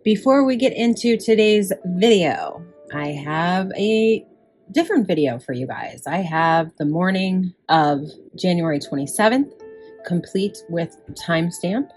Before we get into today's video, I have a different video for you guys. I have the morning of January 27th, complete with timestamp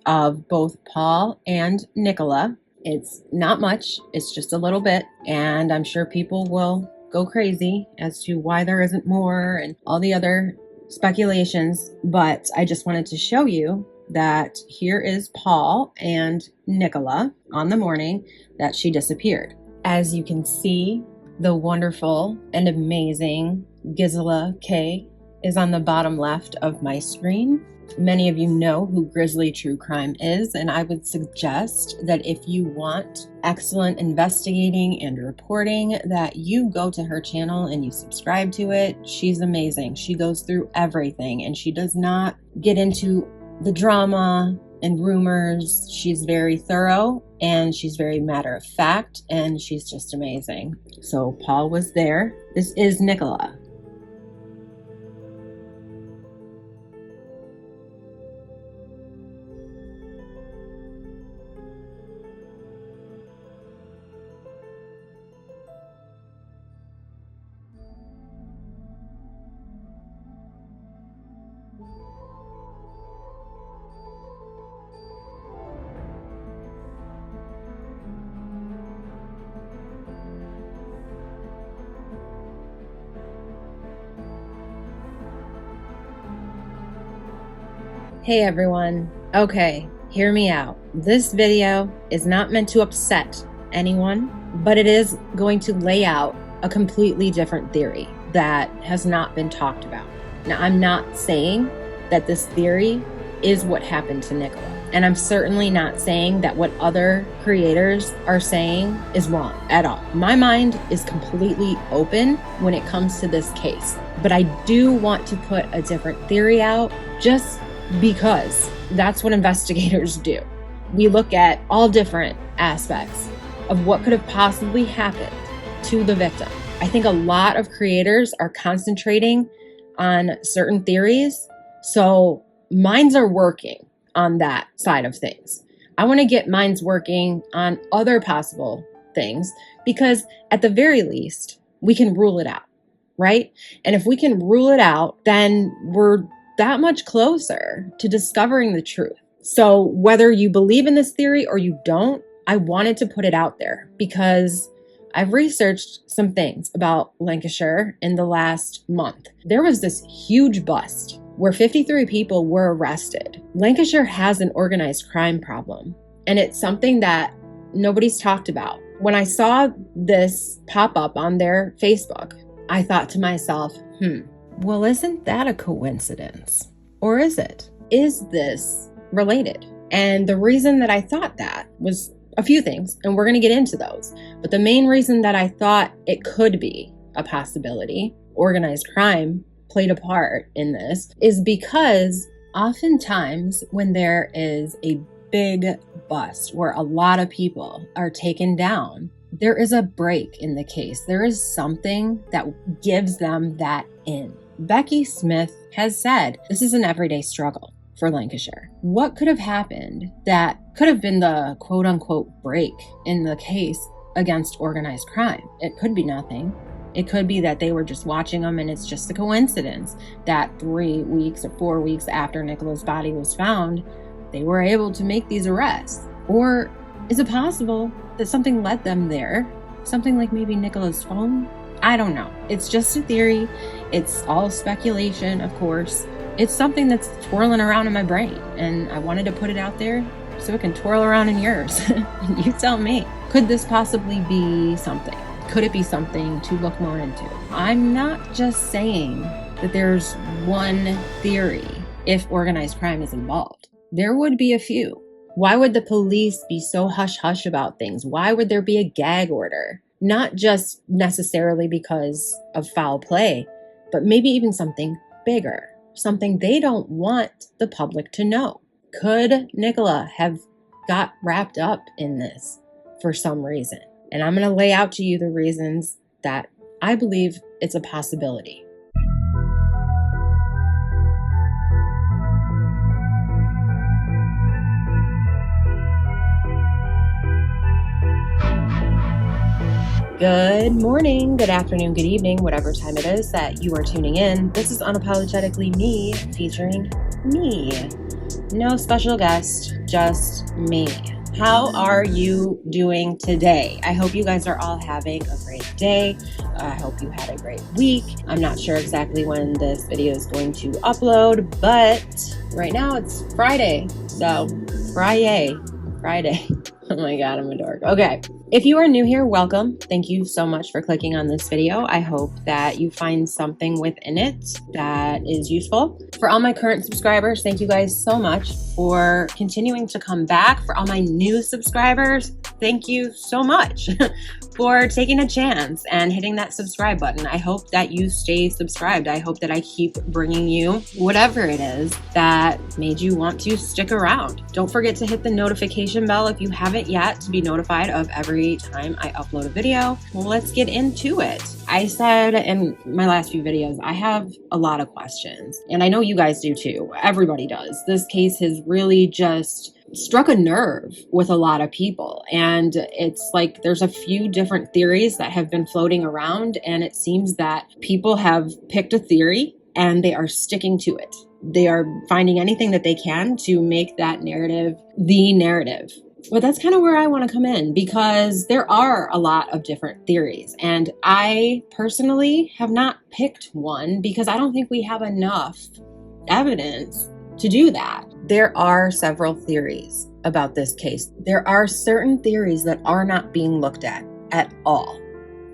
of both Paul and Nicola. It's not much, it's just a little bit, and I'm sure people will go crazy as to why there isn't more and all the other speculations, but I just wanted to show you that here is Paul and Nicola on the morning that she disappeared. As you can see, the wonderful and amazing Gisela K is on the bottom left of my screen. Many of you know who Grizzly True Crime is, and I would suggest that if you want excellent investigating and reporting, that you go to her channel and you subscribe to it. She's amazing. She goes through everything, and she does not get into the drama and rumors. She's very thorough, and she's very matter of fact, and she's just amazing. So Paul was there. This is Nicola. Hey everyone. Okay, hear me out. This video is not meant to upset anyone, but it is going to lay out a completely different theory that has not been talked about. Now, I'm not saying that this theory is what happened to Nicola, and I'm certainly not saying that what other creators are saying is wrong at all. My mind is completely open when it comes to this case, but I do want to put a different theory out just because that's what investigators do. We look at all different aspects of what could have possibly happened to the victim. I think a lot of creators are concentrating on certain theories, so minds are working on that side of things. I want to get minds working on other possible things because at the very least, we can rule it out, right? And if we can rule it out, then we're that much closer to discovering the truth. So whether you believe in this theory or you don't, I wanted to put it out there because I've researched some things about Lancashire in the last month. There was this huge bust where 53 people were arrested. Lancashire has an organized crime problem, and it's something that nobody's talked about. When I saw this pop up on their Facebook, I thought to myself, well, isn't that a coincidence? Or is it? Is this related? And the reason that I thought that was a few things, and we're going to get into those. But the main reason that I thought it could be a possibility, organized crime played a part in this, is because oftentimes when there is a big bust where a lot of people are taken down, there is a break in the case. There is something that gives them that in. Becky Smith has said this is an everyday struggle for Lancashire. What could have happened that could have been the quote unquote break in the case against organized crime? It could be nothing. It could be that they were just watching them and it's just a coincidence that 3 weeks or 4 weeks after Nicola's body was found, they were able to make these arrests. Or is it possible that something led them there? Something like maybe Nicola's phone? I don't know. It's just a theory. It's all speculation, of course. It's something that's twirling around in my brain, and I wanted to put it out there so it can twirl around in yours. You tell me. Could this possibly be something? Could it be something to look more into? I'm not just saying that there's one theory if organized crime is involved. There would be a few. Why would the police be so hush-hush about things? Why would there be a gag order? Not just necessarily because of foul play, but maybe even something bigger, something they don't want the public to know. Could Nicola have got wrapped up in this for some reason? And I'm going to lay out to you the reasons that I believe it's a possibility. Good morning, good afternoon, good evening, whatever time it is that you are tuning in. This is Unapologetically me, featuring me. No special guest, just me. How are you doing today? I hope you guys are all having a great day. I hope you had a great week. I'm not sure exactly when this video is going to upload, but right now it's Friday. So, Friday. Oh my God, I'm a dork. Okay. If you are new here, welcome. Thank you so much for clicking on this video. I hope that you find something within it that is useful. For all my current subscribers, thank you guys so much for continuing to come back. For all my new subscribers, thank you so much for taking a chance and hitting that subscribe button. I hope that you stay subscribed. I hope that I keep bringing you whatever it is that made you want to stick around. Don't forget to hit the notification bell if you haven't yet to be notified of every time I upload a video. Well, let's get into it. I said in my last few videos, I have a lot of questions, and I know you guys do too. Everybody does. This case has really just struck a nerve with a lot of people, and it's like there's a few different theories that have been floating around, and it seems that people have picked a theory and they are sticking to it. They are finding anything that they can to make that narrative the narrative. But that's kind of where I want to come in, because there are a lot of different theories, and I personally have not picked one because I don't think we have enough evidence to do that. There are several theories about this case. There are certain theories that are not being looked at all.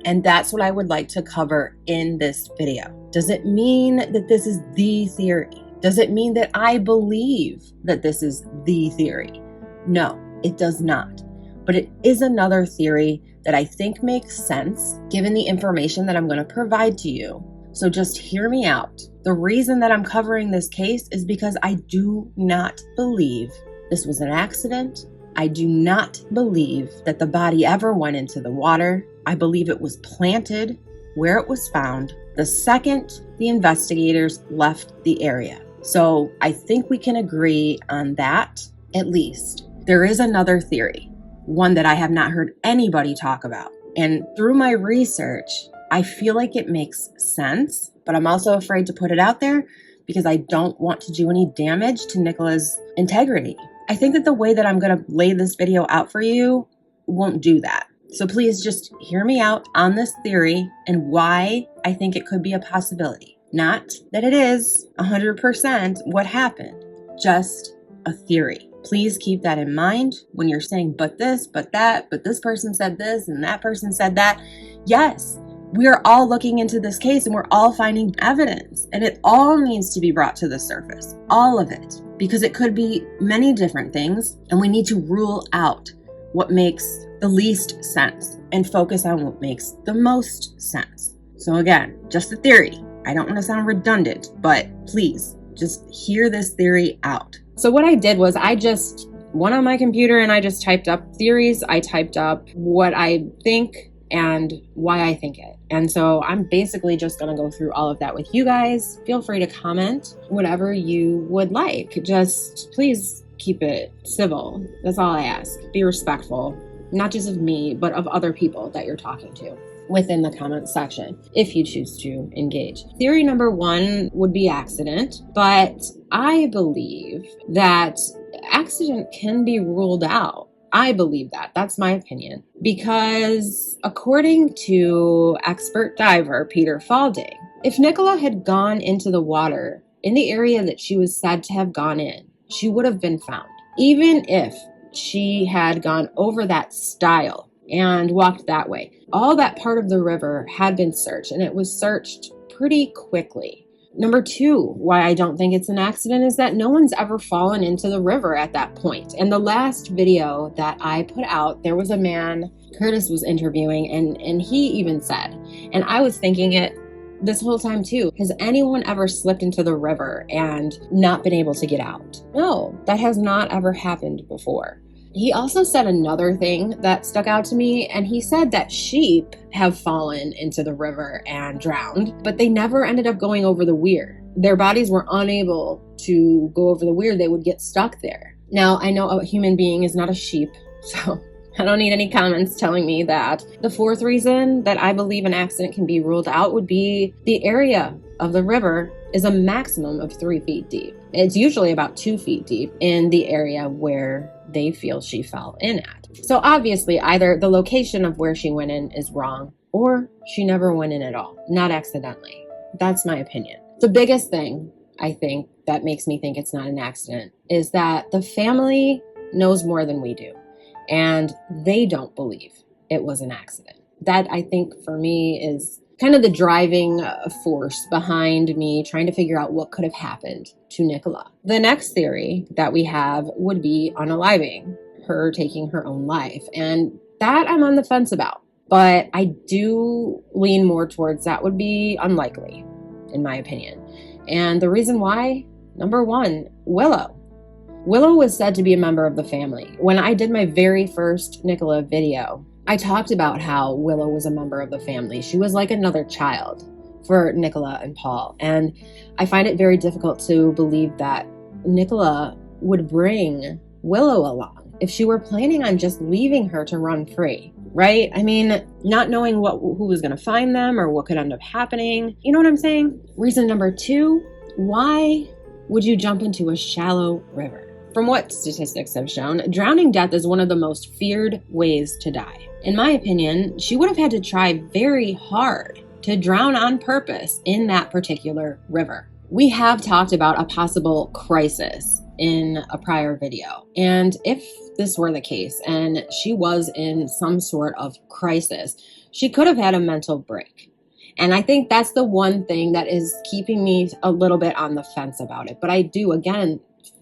And that's what I would like to cover in this video. Does it mean that this is the theory? Does it mean that I believe that this is the theory? No, it does not. But it is another theory that I think makes sense given the information that I'm going to provide to you. So just hear me out. The reason that I'm covering this case is because I do not believe this was an accident. I do not believe that the body ever went into the water. I believe it was planted where it was found the second the investigators left the area. So I think we can agree on that, at least. There is another theory, one that I have not heard anybody talk about. And through my research, I feel like it makes sense, but I'm also afraid to put it out there because I don't want to do any damage to Nicola's integrity. I think that the way that I'm going to lay this video out for you won't do that. So please just hear me out on this theory and why I think it could be a possibility. Not that it is 100% what happened, just a theory. Please keep that in mind when you're saying, but this, but that, but this person said this and that person said that. Yes, we are all looking into this case and we're all finding evidence, and it all needs to be brought to the surface. All of it, because it could be many different things, and we need to rule out what makes the least sense and focus on what makes the most sense. So again, just a theory. I don't want to sound redundant, but please just hear this theory out. So what I did was I just went on my computer and I just typed up theories. I typed up what I think and why I think it. And so I'm basically just going to go through all of that with you guys. Feel free to comment whatever you would like. Just please keep it civil. That's all I ask. Be respectful, not just of me, but of other people that you're talking to within the comment section, if you choose to engage. Theory number one would be accident, but I believe that accident can be ruled out. I believe that. That's my opinion. Because according to expert diver Peter Falding, if Nicola had gone into the water in the area that she was said to have gone in, she would have been found. Even if she had gone over that stile and walked that way, all that part of the river had been searched, and it was searched pretty quickly. Number two, why I don't think it's an accident is that no one's ever fallen into the river at that point. And the last video that I put out, there was a man Curtis was interviewing, and he even said, and I was thinking it this whole time too, has anyone ever slipped into the river and not been able to get out? No, that has not ever happened before. He also said another thing that stuck out to me, and he said that sheep have fallen into the river and drowned, but they never ended up going over the weir. Their bodies were unable to go over the weir. They would get stuck there. Now, I know a human being is not a sheep, so I don't need any comments telling me that. The fourth reason that I believe an accident can be ruled out would be the area of the river is a maximum of 3 feet deep. It's usually about 2 feet deep in the area where they feel she fell in at. So obviously either the location of where she went in is wrong or she never went in at all, not accidentally. That's my opinion. The biggest thing I think that makes me think it's not an accident is that the family knows more than we do. And they don't believe it was an accident. That, I think, for me is kind of the driving force behind me trying to figure out what could have happened to Nicola. The next theory that we have would be unaliving, her taking her own life. And that I'm on the fence about. But I do lean more towards that would be unlikely, in my opinion. And the reason why, number one, Willow. Willow was said to be a member of the family. When I did my very first Nicola video, I talked about how Willow was a member of the family. She was like another child for Nicola and Paul. And I find it very difficult to believe that Nicola would bring Willow along if she were planning on just leaving her to run free, right? I mean, not knowing who was going to find them or what could end up happening. You know what I'm saying? Reason number two, why would you jump into a shallow river? From what statistics have shown, drowning death is one of the most feared ways to die. In my opinion, she would have had to try very hard to drown on purpose in that particular river. We have talked about a possible crisis in a prior video. And if this were the case and she was in some sort of crisis, she could have had a mental break. And I think that's the one thing that is keeping me a little bit on the fence about it. But I do, again,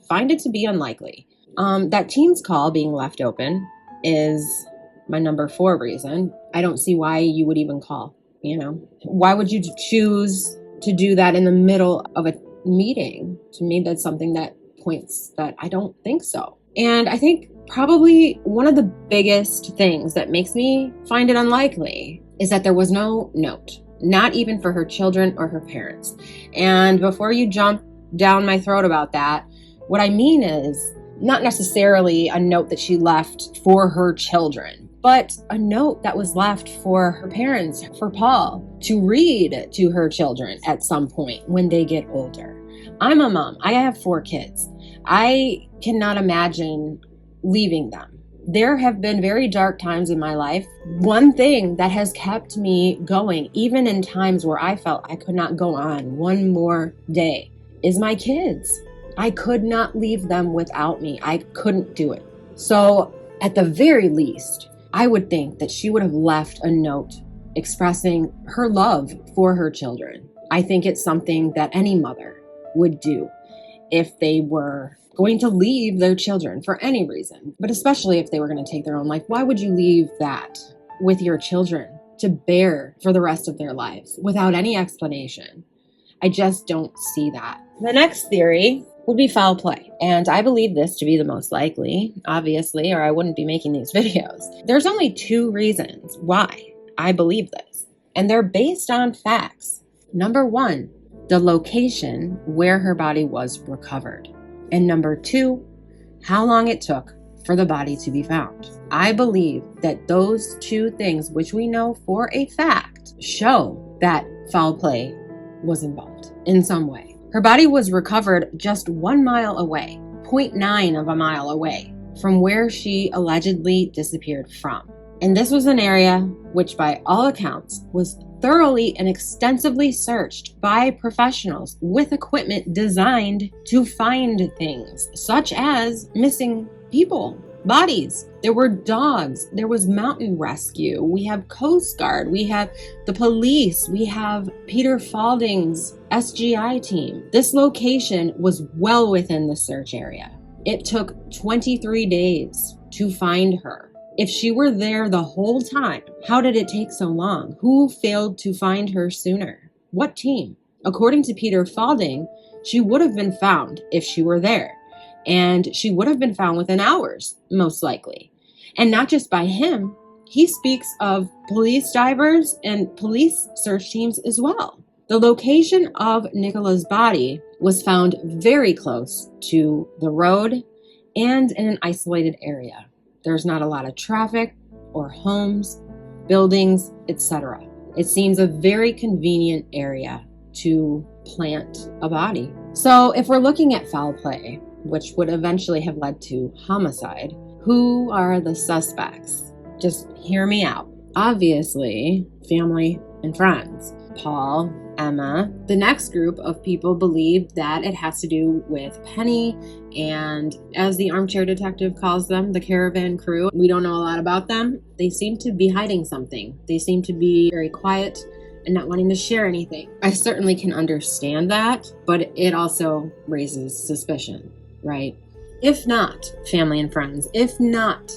find it to be unlikely. That team's call being left open is my number 4 reason. I don't see why you would even call, you know? Why would you choose to do that in the middle of a meeting? To me, that's something that points that I don't think so. And I think probably one of the biggest things that makes me find it unlikely is that there was no note, not even for her children or her parents. And before you jump down my throat about that, what I mean is not necessarily a note that she left for her children, but a note that was left for her parents, for Paul, to read to her children at some point when they get older. I'm a mom. I have 4 kids. I cannot imagine leaving them. There have been very dark times in my life. One thing that has kept me going, even in times where I felt I could not go on one more day, is my kids. I could not leave them without me. I couldn't do it. So at the very least, I would think that she would have left a note expressing her love for her children. I think it's something that any mother would do if they were going to leave their children for any reason, but especially if they were going to take their own life. Why would you leave that with your children to bear for the rest of their lives without any explanation? I just don't see that. The next theory would be foul play. And I believe this to be the most likely, obviously, or I wouldn't be making these videos. There's only 2 reasons why I believe this, and they're based on facts. Number 1, the location where her body was recovered. And number 2, how long it took for the body to be found. I believe that those 2 things, which we know for a fact, show that foul play was involved in some way. Her body was recovered just 1 mile away, 0.9 of a mile away from where she allegedly disappeared from. And this was an area which, by all accounts, was thoroughly and extensively searched by professionals with equipment designed to find things, such as missing people, bodies. There were dogs. There was mountain rescue. We have Coast Guard. We have the police. We have Peter Falding's SGI team. This location was well within the search area. It took 23 days to find her. If she were there the whole time, how did it take so long? Who failed to find her sooner? What team? According to Peter Falding, she would have been found if she were there. And she would have been found within hours, most likely. And not just by him, he speaks of police divers and police search teams as well. The location of Nicola's body was found very close to the road and in an isolated area. There's not a lot of traffic or homes, buildings, etc. It seems a very convenient area to plant a body. So if we're looking at foul play, which would eventually have led to homicide, who are the suspects? Just hear me out. Obviously, family and friends. Paul, Emma. The next group of people believe that it has to do with Penny and, as the armchair detective calls them, the caravan crew. We don't know a lot about them. They seem to be hiding something. They seem to be very quiet and not wanting to share anything. I certainly can understand that, but it also raises suspicion, right? If not family and friends, if not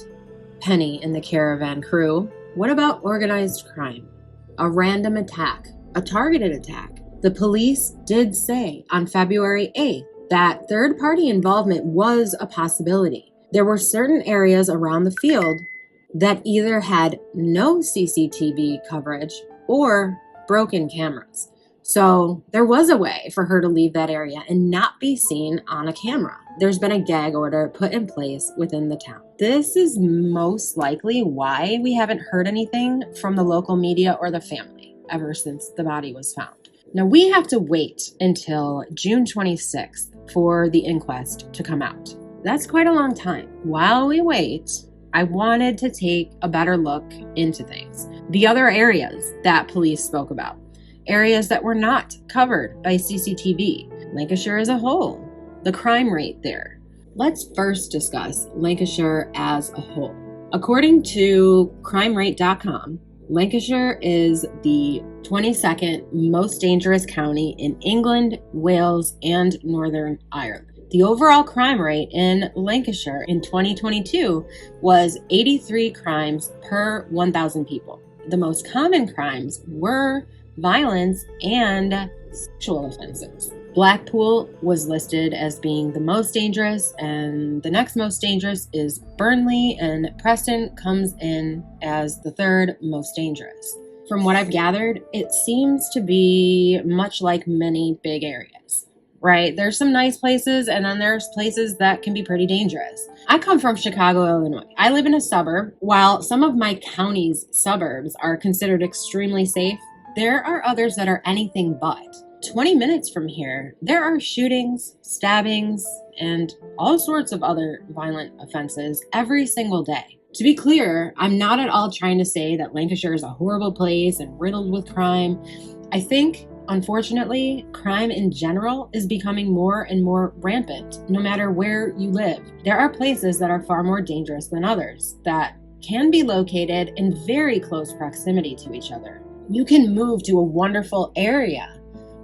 Penny and the caravan crew, what about organized crime? A random attack, a targeted attack. The police did say on February 8th that third-party involvement was a possibility. There were certain areas around the field that either had no CCTV coverage or broken cameras. So there was a way for her to leave that area and not be seen on a camera. There's been a gag order put in place within the town. This is most likely why we haven't heard anything from the local media or the family ever since the body was found. Now we have to wait until June 26th for the inquest to come out. That's quite a long time. While we wait, I wanted to take a better look into things. The other areas that police spoke about, areas that were not covered by CCTV, Lancashire as a whole, the crime rate there. Let's first discuss Lancashire as a whole. According to crimerate.com, Lancashire is the 22nd most dangerous county in England, Wales, and Northern Ireland. The overall crime rate in Lancashire in 2022 was 83 crimes per 1,000 people. The most common crimes were violence and sexual offenses. Blackpool was listed as being the most dangerous, and the next most dangerous is Burnley, and Preston comes in as the third most dangerous. From what I've gathered, it seems to be much like many big areas, right? There's some nice places, and then there's places that can be pretty dangerous. I come from Chicago, Illinois. I live in a suburb. While some of my county's suburbs are considered extremely safe, there are others that are anything but. 20 minutes from here, there are shootings, stabbings, and all sorts of other violent offenses every single day. To be clear, I'm not at all trying to say that Lancashire is a horrible place and riddled with crime. I think, unfortunately, crime in general is becoming more and more rampant, no matter where you live. There are places that are far more dangerous than others that can be located in very close proximity to each other. You can move to a wonderful area,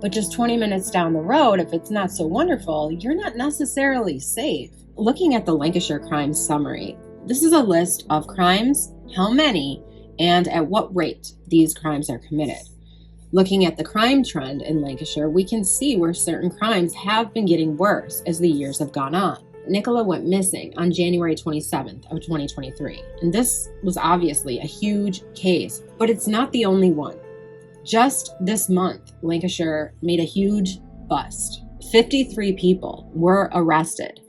but just 20 minutes down the road, if it's not so wonderful, you're not necessarily safe. Looking at the Lancashire Crime Summary, this is a list of crimes, how many, and at what rate these crimes are committed. Looking at the crime trend in Lancashire, we can see where certain crimes have been getting worse as the years have gone on. Nicola went missing on January 27th of 2023, and this was obviously a huge case, but it's not the only one. Just this month, Lancashire made a huge bust. 53 people were arrested.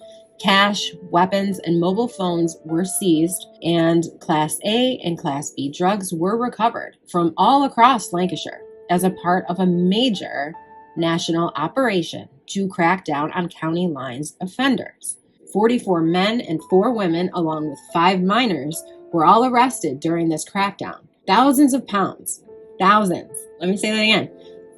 Cash, weapons, and mobile phones were seized, and Class A and Class B drugs were recovered from all across Lancashire as a part of a major national operation to crack down on county lines offenders. 44 men and 4 women, along with 5 minors, were all arrested during this crackdown. Thousands of pounds. Thousands. Let me say that again.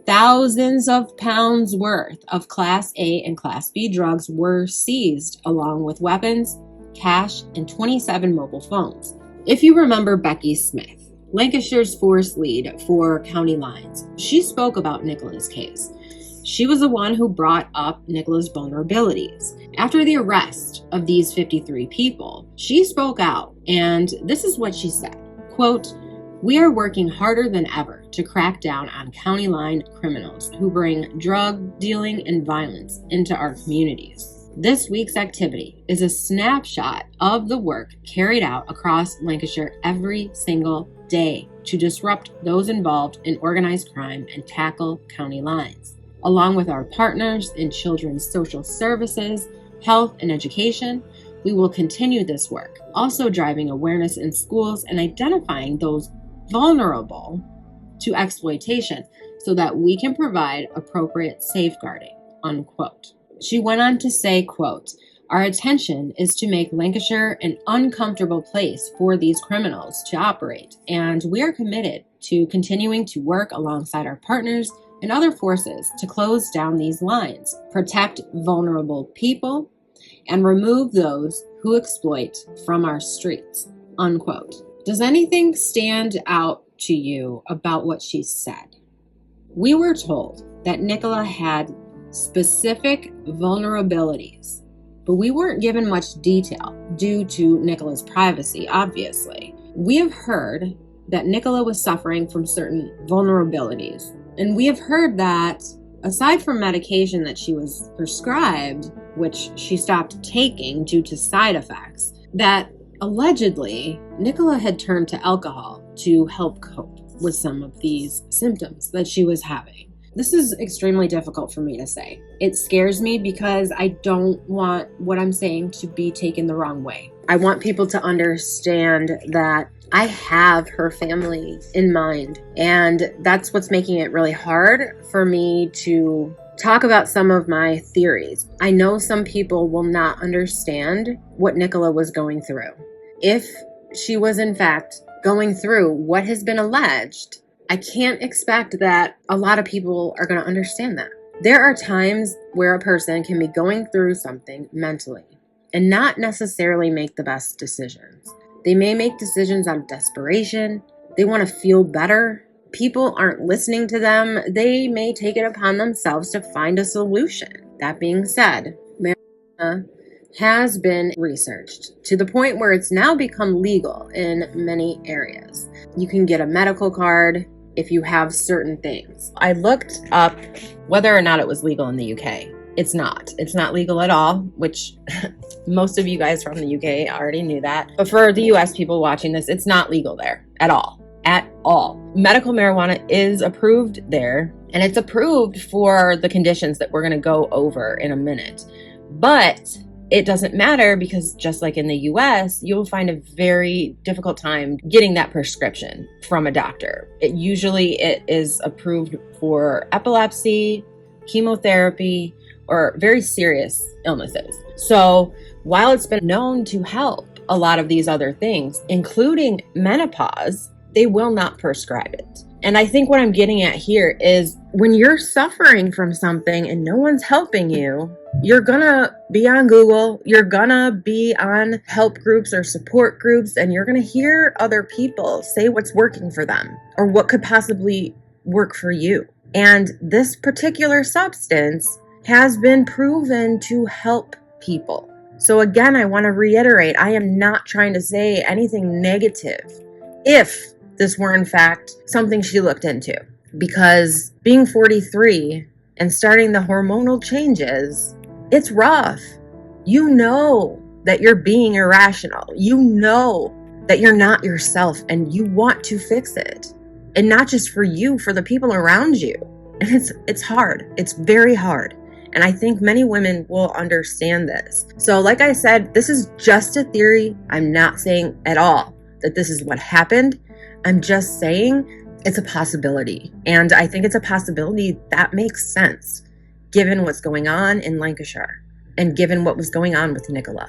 Thousands of pounds worth of Class A and Class B drugs were seized, along with weapons, cash, and 27 mobile phones. If you remember Becky Smith, Lancashire's force lead for county lines, she spoke about Nicola's case. She was the one who brought up Nicola's vulnerabilities. After the arrest of these 53 people, she spoke out, and this is what she said, quote, "We are working harder than ever to crack down on county line criminals who bring drug dealing and violence into our communities. This week's activity is a snapshot of the work carried out across Lancashire every single day to disrupt those involved in organized crime and tackle county lines. Along with our partners in children's social services, health, and education, We will continue this work, also driving awareness in schools and identifying those vulnerable to exploitation so that we can provide appropriate safeguarding, unquote. She went on to say, quote, "Our intention is to make Lancashire an uncomfortable place for these criminals to operate, and we are committed to continuing to work alongside our partners and other forces to close down these lines, protect vulnerable people, and remove those who exploit from our streets," unquote. Does anything stand out to you about what she said? We were told that Nicola had specific vulnerabilities, but we weren't given much detail due to Nicola's privacy, obviously. We have heard that Nicola was suffering from certain vulnerabilities, and we have heard that aside from medication that she was prescribed, which she stopped taking due to side effects, that allegedly Nicola had turned to alcohol to help cope with some of these symptoms that she was having. This is extremely difficult for me to say. It scares me because I don't want what I'm saying to be taken the wrong way. I want people to understand that I have her family in mind, and that's what's making it really hard for me to talk about some of my theories. I know some people will not understand what Nicola was going through. If she was in fact going through what has been alleged, I can't expect that a lot of people are going to understand that. There are times where a person can be going through something mentally and not necessarily make the best decisions. They may make decisions out of desperation. They want to feel better. People aren't listening to them. They may take it upon themselves to find a solution. That being said, marijuana has been researched to the point where it's now become legal in many areas. You can get a medical card if you have certain things. I looked up whether or not it was legal in the UK. It's not. It's not legal at all, which most of you guys from the UK already knew that. But for the US people watching this, it's not legal there at all. At all. Medical marijuana is approved there, and it's approved for the conditions that we're going to go over in a minute. But it doesn't matter because just like in the US, you'll find a very difficult time getting that prescription from a doctor. It is approved for epilepsy, chemotherapy, or very serious illnesses. So while it's been known to help a lot of these other things, including menopause, they will not prescribe it. And I think what I'm getting at here is when you're suffering from something and no one's helping you, you're gonna be on Google, you're gonna be on help groups or support groups, and you're gonna hear other people say what's working for them or what could possibly work for you. And this particular substance has been proven to help people. So again, I want to reiterate, I am not trying to say anything negative if this were in fact something she looked into. Because being 43 and starting the hormonal changes, it's rough. You know that you're being irrational. You know that you're not yourself and you want to fix it. And not just for you, for the people around you. And it's hard. It's very hard. And I think many women will understand this. So like I said, this is just a theory. I'm not saying at all that this is what happened. I'm just saying it's a possibility. And I think it's a possibility that makes sense given what's going on in Lancashire and given what was going on with Nicola.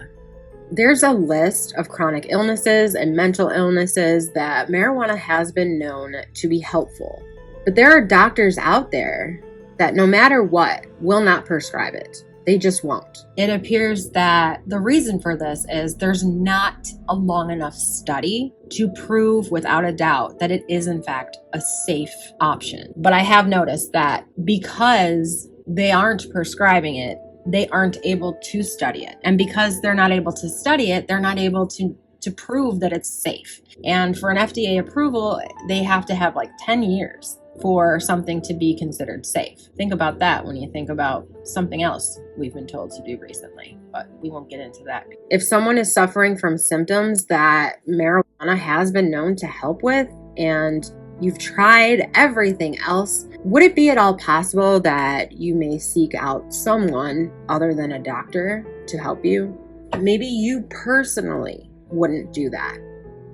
There's a list of chronic illnesses and mental illnesses that marijuana has been known to be helpful. But there are doctors out there that no matter what, will not prescribe it. They just won't. It appears that the reason for this is there's not a long enough study to prove without a doubt that it is in fact a safe option. But I have noticed that because they aren't prescribing it, they aren't able to study it. And because they're not able to study it, they're not able to prove that it's safe. And for an FDA approval, they have to have like 10 years for something to be considered safe. Think about that when you think about something else we've been told to do recently, but we won't get into that. If someone is suffering from symptoms that marijuana has been known to help with, and you've tried everything else, would it be at all possible that you may seek out someone other than a doctor to help you? Maybe you personally wouldn't do that.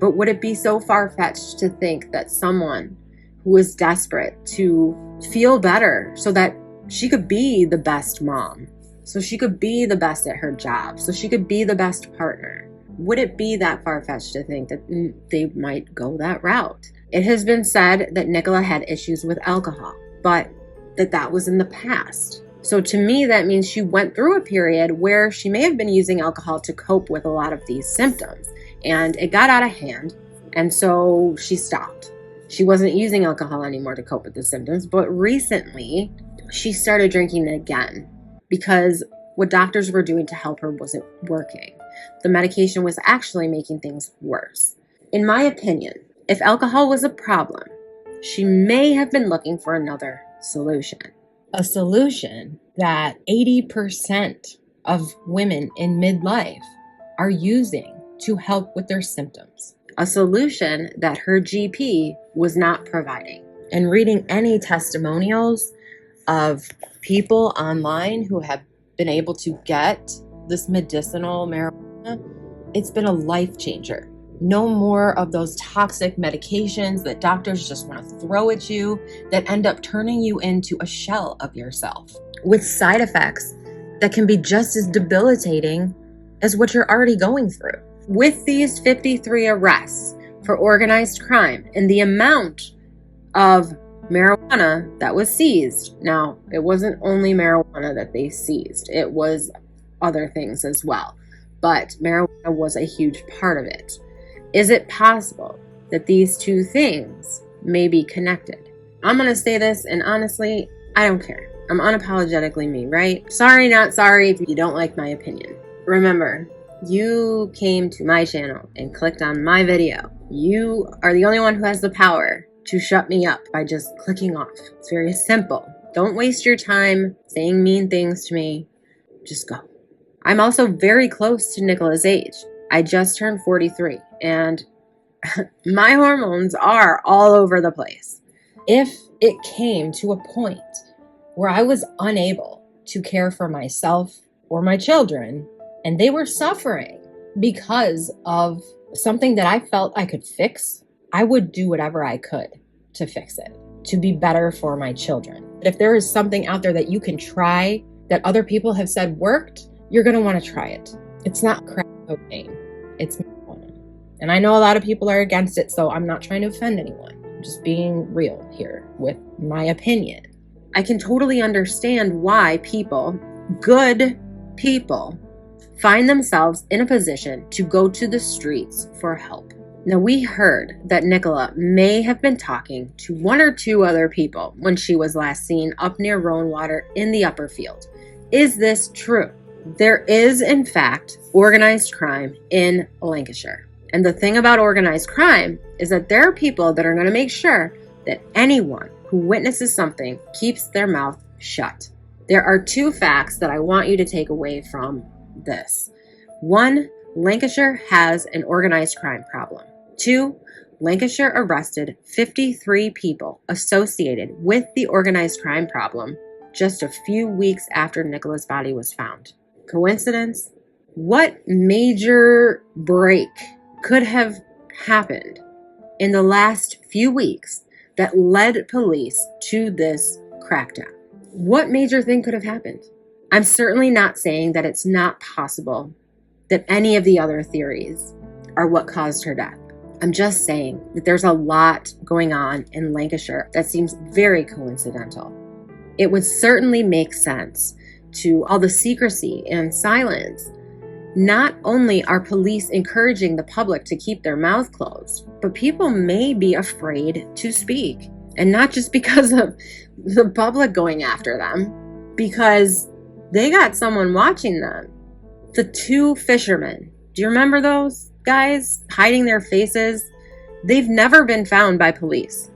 But would it be so far-fetched to think that someone who is desperate to feel better so that she could be the best mom, so she could be the best at her job, so she could be the best partner, would it be that far-fetched to think that they might go that route? It has been said that Nicola had issues with alcohol, but that was in the past. So to me, that means she went through a period where she may have been using alcohol to cope with a lot of these symptoms, and it got out of hand, and so she stopped. She wasn't using alcohol anymore to cope with the symptoms, but recently she started drinking again because what doctors were doing to help her wasn't working. The medication was actually making things worse. In my opinion, if alcohol was a problem, she may have been looking for another solution. A solution that 80% of women in midlife are using to help with their symptoms. A solution that her GP was not providing. And reading any testimonials of people online who have been able to get this medicinal marijuana, it's been a life changer. No more of those toxic medications that doctors just want to throw at you that end up turning you into a shell of yourself with side effects that can be just as debilitating as what you're already going through. With these 53 arrests for organized crime and the amount of marijuana that was seized. Now, it wasn't only marijuana that they seized. It was other things as well. But marijuana was a huge part of it. Is it possible that these two things may be connected? I'm going to say this, and honestly, I don't care. I'm unapologetically me, right? Sorry, not sorry if you don't like my opinion. Remember, you came to my channel and clicked on my video. You are the only one who has the power to shut me up by just clicking off. It's very simple. Don't waste your time saying mean things to me. Just go. I'm also very close to Nicola's age. I just turned 43 and my hormones are all over the place. If it came to a point where I was unable to care for myself or my children and they were suffering because of something that I felt I could fix, I would do whatever I could to fix it, to be better for my children. But if there is something out there that you can try that other people have said worked, you're going to want to try it. It's not crack cocaine. It's marijuana. And I know a lot of people are against it, so I'm not trying to offend anyone. I'm just being real here with my opinion. I can totally understand why people, good people, find themselves in a position to go to the streets for help. Now, we heard that Nicola may have been talking to one or two other people when she was last seen up near Rowanwater in the upper field. Is this true? There is, in fact, organized crime in Lancashire. And the thing about organized crime is that there are people that are going to make sure that anyone who witnesses something keeps their mouth shut. There are two facts that I want you to take away from this. One, Lancashire has an organized crime problem. Two, Lancashire arrested 53 people associated with the organized crime problem just a few weeks after Nicola's body was found. Coincidence? What major break could have happened in the last few weeks that led police to this crackdown? What major thing could have happened? I'm certainly not saying that it's not possible that any of the other theories are what caused her death. I'm just saying that there's a lot going on in Lancashire that seems very coincidental. It would certainly make sense to all the secrecy and silence. Not only are police encouraging the public to keep their mouth closed, but people may be afraid to speak. And not just because of the public going after them, because they got someone watching them. The two fishermen, do you remember those guys hiding their faces? They've never been found by police.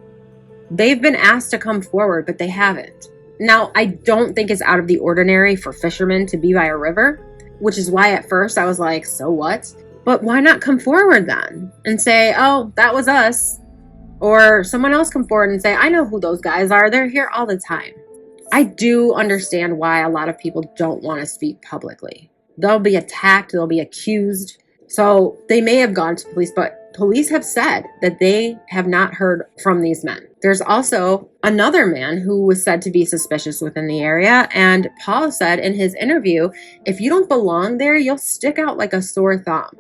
They've been asked to come forward, but they haven't. Now, I don't think it's out of the ordinary for fishermen to be by a river, which is why at first I was like, so what? But why not come forward then and say, oh, that was us? Or someone else come forward and say, I know who those guys are. They're here all the time. I do understand why a lot of people don't want to speak publicly. They'll be attacked. They'll be accused. So they may have gone to police, but police have said that they have not heard from these men. There's also another man who was said to be suspicious within the area. And Paul said in his interview, if you don't belong there, you'll stick out like a sore thumb.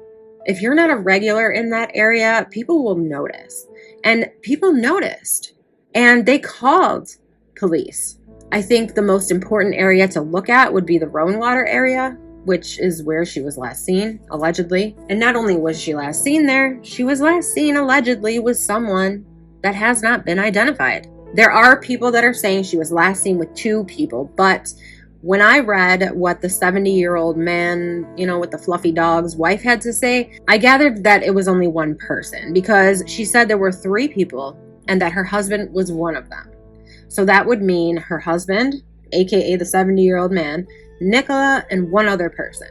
If you're not a regular in that area, people will notice. And people noticed. And they called police. I think the most important area to look at would be the Roanwater area, which is where she was last seen, allegedly. And not only was she last seen there, she was last seen allegedly with someone that has not been identified. There are people that are saying she was last seen with 2 people, but when I read what the 70-year-old man, with the fluffy dog's wife had to say, I gathered that it was only one person, because she said there were 3 people and that her husband was one of them. So that would mean her husband, aka the 70-year-old man, Nicola, and one other person.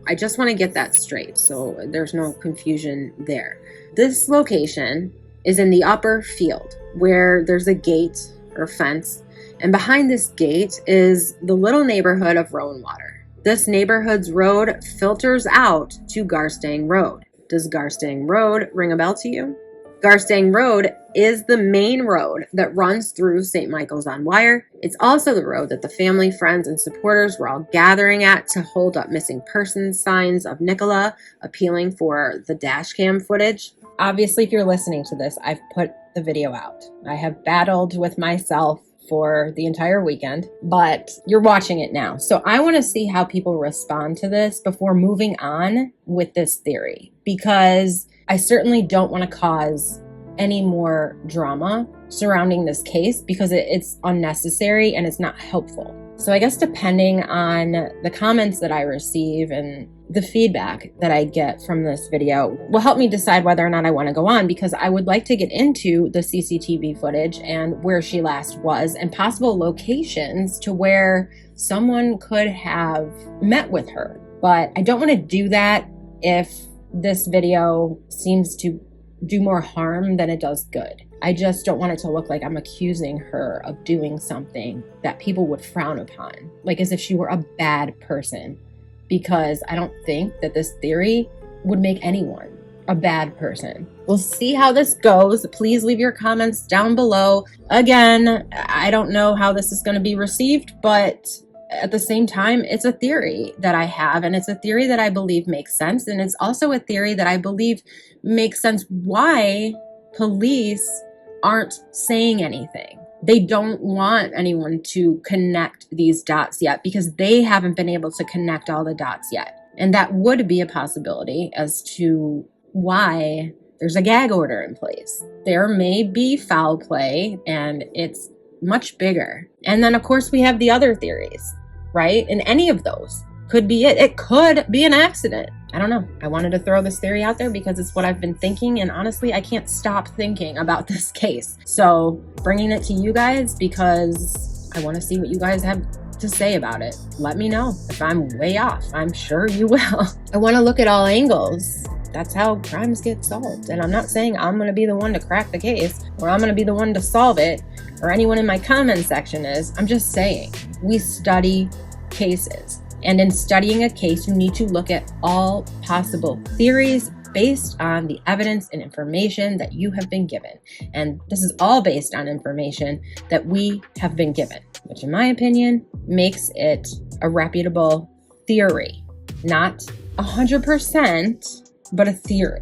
I just want to get that straight so there's no confusion there. This location is in the upper field where there's a gate or fence, and behind this gate is the little neighborhood of Roanwater. This neighborhood's road filters out to Garstang Road. Does Garstang Road ring a bell to you? Garstang Road is the main road that runs through St. Michael's on Wire. It's also the road that the family, friends, and supporters were all gathering at to hold up missing persons signs of Nicola, appealing for the dash cam footage. Obviously, if you're listening to this, I've put the video out. I have battled with myself for the entire weekend, but you're watching it now. So I want to see how people respond to this before moving on with this theory, because I certainly don't want to cause any more drama surrounding this case because it's unnecessary and it's not helpful. So I guess depending on the comments that I receive and the feedback that I get from this video will help me decide whether or not I want to go on, because I would like to get into the CCTV footage and where she last was and possible locations to where someone could have met with her. But I don't want to do that if this video seems to do more harm than it does good. I just don't want it to look like I'm accusing her of doing something that people would frown upon, like as if she were a bad person, because I don't think that this theory would make anyone a bad person. We'll see how this goes. Please leave your comments down below. Again, I don't know how this is going to be received, but at the same time, it's a theory that I have, and it's a theory that I believe makes sense. And it's also a theory that I believe makes sense why police aren't saying anything. They don't want anyone to connect these dots yet because they haven't been able to connect all the dots yet. And that would be a possibility as to why there's a gag order in place. There may be foul play, and it's much bigger. And then, of course, we have the other theories, right? And any of those could be it. It could be an accident. I don't know. I wanted to throw this theory out there because it's what I've been thinking. And honestly, I can't stop thinking about this case. So bringing it to you guys because I want to see what you guys have to say about it. Let me know if I'm way off. I'm sure you will. I want to look at all angles. That's how crimes get solved. And I'm not saying I'm going to be the one to crack the case or I'm going to be the one to solve it or anyone in my comment section is. I'm just saying we study cases. And in studying a case, you need to look at all possible theories based on the evidence and information that you have been given. And this is all based on information that we have been given, which in my opinion makes it a reputable theory. Not 100%, but a theory.